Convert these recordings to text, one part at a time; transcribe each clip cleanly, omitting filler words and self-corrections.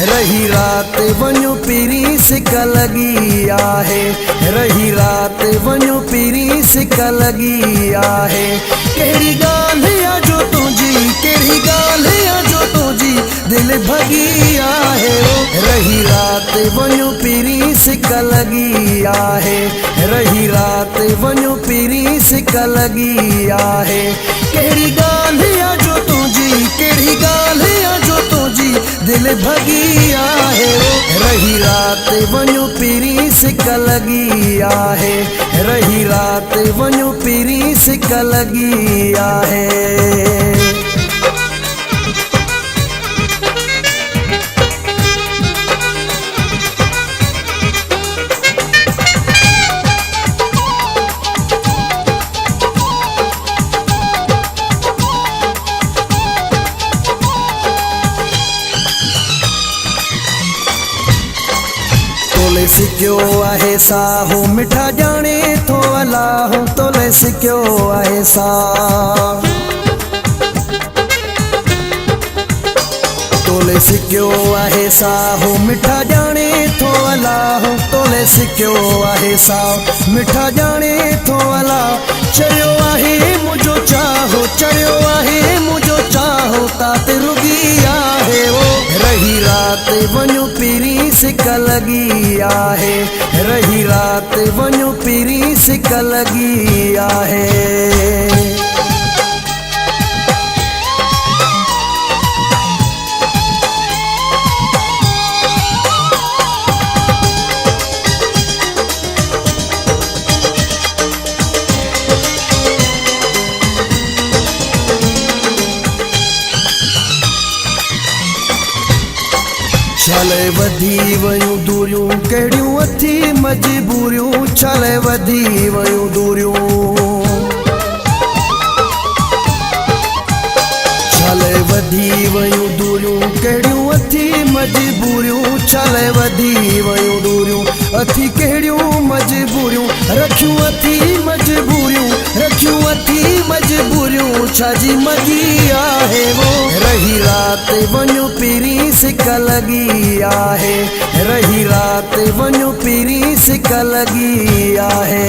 रही रात वञो पीरी सिक लगी आहे, रही रात वञो पीरी सिक लगी आहे। कहिड़ी ॻाल्हि आहे जो तुंहिंजी, कहिड़ी ॻाल्हि आहे जो तुंहिंजी दिलि भॻी आहे। रही रात वञो पीरी सिक लगी आहे, रही रात वञो पीरी सिक लगी आहे। कहिड़ी ॻाल्हि आहे जो तुंहिंजी, कहिड़ी ॻाल्हि आहे जो तुंहिंजी दिलि भॻी आहे। रही रात वञो पीरी सिक लगी आहे, रही रात वञो पीरी सिक लगी आहे। तोले सिक्यो आहे साहो मिठा ॼाणे थो अलाह, तोले सिक्यो आहे साह, तोले सिक्यो आहे साहो मिठा ॼाणे थो अलाह, तोले सिक्यो आहे साह मिठा ॼाणे थो अलाह। चयो आहे मुंहिंजो चाहो, चयो आहे मुंहिंजो चाहो तात रुगी आहे। रही रात वञो पीरी सिक लगी आहे, रही रात वञो पीरी सिक लगी आहे। छले वधी वयूं दूरियूं कहिड़ियूं अथी मजबूरियूं, छले वधी वयूं दूरियूं, छले वधी वयूं दूरियूं कहिड़ियूं अथी मजबूरियूं, छले वधी वयूं दूरियूं अथी कहिड़ियूं मजबूरियूं। रखियूं अथी मजबूरियूं, रखियूं अथी मजबूरियूं छाजी मगी आहे। रही रात वञो पीरी सिक लगी आहे, रही रात वञो पीरी सिक लगी आहे।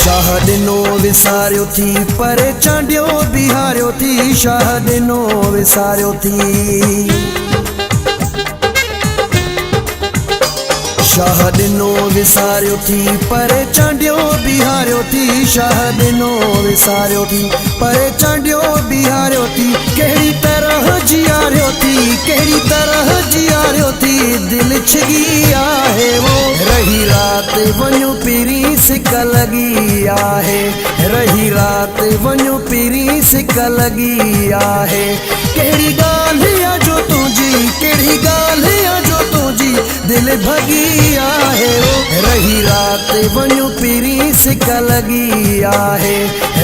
शाह ॾिनो विसारियो थी परे चांडियो बिहारियो थी, शाह ॾिनो विसारियो थी, शाह ॾिनो विसारियो थी परे चांडियो बिहारियो थी, शाह ॾिनो विसारियो थी परे चांडियो बिहारियो थी। कहिड़ी तरह जियारियो थी, कहिड़ी तरह जियारियो थी दिलि छिगी आहे। रही रात वञो पीरी सिक लगी आहे, रही रात वञो पीरी सिक लगी आहे। कहिड़ी ॻाल्हि आहे जो तुंहिंजी, कहिड़ी ॻाल्हि आहे जो तुंहिंजी दिलि भॻी आहे। रही रात वञो पीरी सिक लगी आहे,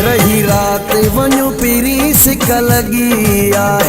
रही रात वञो पीरी सिक लगी आहे।